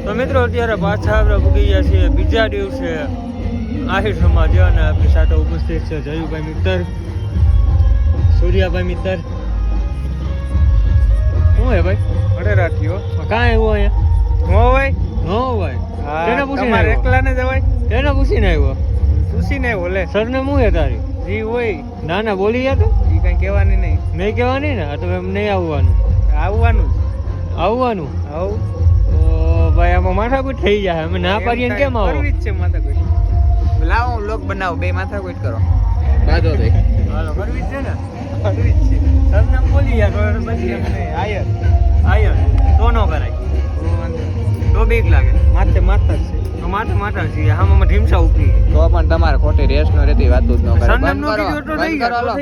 તો મિત્રો અત્યારે પાછા આપણે પૂગી ગયા છીએ બીજા દિવસે આહિર સમાજ અને આપણી સાથે ઉપસ્થિત છે જયુભાઈ મિત્તર, સૂર્યાભાઈ મિત્તર. શું હે ભાઈ? અરે રાખ્યો કાં આવ્યો અહીંયા? નો હોય નો ભાઈ, તેને પૂછીને તમારે એકલા ને જવાય? તેને પૂછીને આવ્યો. પૂછીને ઓલે સરને શું હે તારી? જી હોય ના ના બોલી ગયા તો ઈ કઈ કહેવાની નહીં. નહીં કહેવાની ને? આ તો એમ નહીં આવવાનું. આવવાનું આવવાનું આવ તો ભાઈ આમાં માથાકૂટ થઈ જાય. અમે ના પાડીએ ને કેમ આવો? કરવી જ છે માથાકૂટ. લાવો હું લોક બનાવું, બે માથાકૂટ કરો. બાદો દે હાલો કરવી જ છે ને? કરવી જ છે. સરને બોલી ગયા તો પછી આયર આયર તો ન કરાય, તો બીક લાગે. માથે માથા જ છે. તો માથા છીએ આમાં ઢીમસા ઉપરી તો પણ તમારે ખોટી રેસ નો રહેતી વાત જ ન કરે. સરનામ નો કીધું તો થઈ ગયું.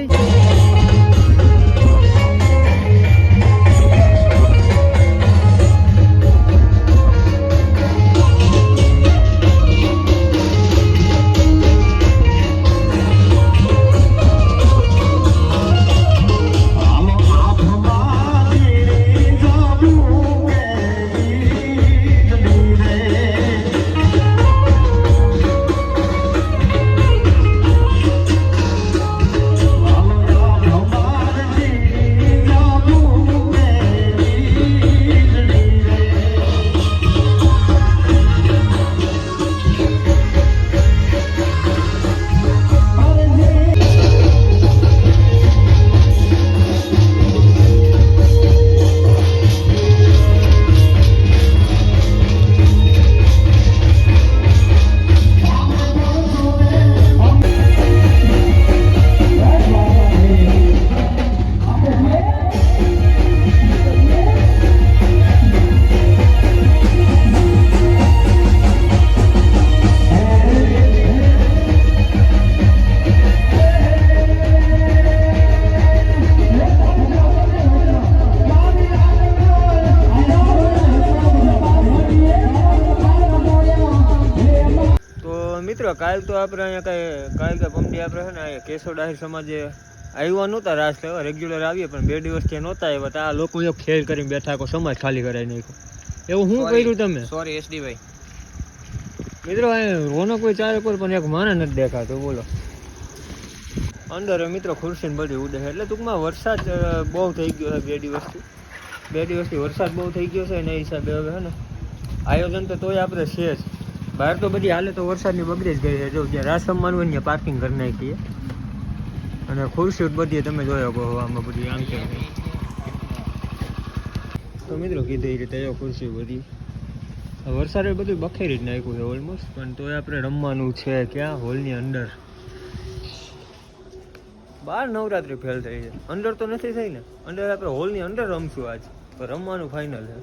મિત્રો કાલ તો આપણે અહીંયા કાલ કે પમદી આપણે છે ને અહીંયા કેશોદ આહિર સમાજે આવ્યા નહોતા રાસ લેવા, રેગ્યુલર આવીએ પણ 2 દિવસથી નહોતા આવ્યા. તો આ લોકો એક ખેલ કરીને બેઠા, કો સમાજ ખાલી કરાવી નાખ્યો. એવું શું કર્યું તમે? સોરી એસડી ભાઈ. મિત્રો અહીંયા રોનક કોઈ ચારે પર પણ એક માણસ નથી દેખાતો. બોલો અંદર મિત્રો ખુરશી ને બધી ઉડે છે. એટલે ટૂંકમાં વરસાદ બહુ થઈ ગયો છે 2 દિવસથી વરસાદ બહુ થઈ ગયો છે. એના હિસાબે હવે છે ને આયોજન તો તોય આપણે છે જ. બહાર તો બધી હાલે તો વરસાદની બગડી જ ગઈ છે. જો જ્યાં રાસ રમવાનું હોય ત્યાં પાર્કિંગ કરી નાખીએ અને ખુરશી બધી તમે જોયો કહો આમાં બધી આમ છે. તો મિત્રો કીધું એ રીતે ખુરશી બધી વરસાદે બધું બખેરી જ નાખ્યું છે ઓલમોસ્ટ. પણ તોય આપણે રમવાનું છે ક્યાં? હોલની અંદર. બહાર નવરાત્રી ફેલ થઈ છે, અંદર તો નથી થઈ ને. અંદર આપણે હોલની અંદર રમશું આજ, તો રમવાનું ફાઇનલ છે.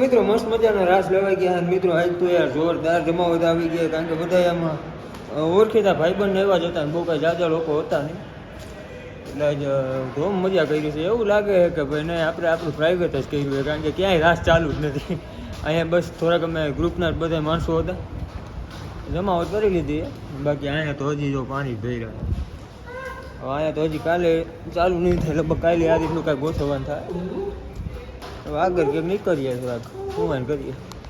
મિત્રો મસ્ત મજાના રાસ લેવાઈ ગયા અને મિત્રો આજ તો યાર જોરદાર જમાવટ આવી ગયા, કારણ કે બધા આમાં ઓળખીતા ભાઈબંધ એવા જ હતા ને બહુ કાંઈ જાજા લોકો હતા નહીં, એટલે જ ધૂમ મજા કરી છે. એવું લાગે છે કે ભાઈ નહીં આપણે આપણું પ્રાઇવેટ જ કર્યું છે, કારણ કે ક્યાંય રાસ ચાલુ જ નથી. અહીંયા બસ થોડાક અમે ગ્રુપના જ બધા માણસો હતા, જમાવટ કરી લીધી. બાકી અહીંયા તો હજી જો પાણી ભરી રહ્યા. હવે અહીંયા તો હજી કાલે ચાલુ નહીં થાય, લગભગ કાલે આ રીતનું કાંઈ ગોઠવવાનું થાય. હવે આગળ કેમ નીકળીએ થોડાક શું કરીએ.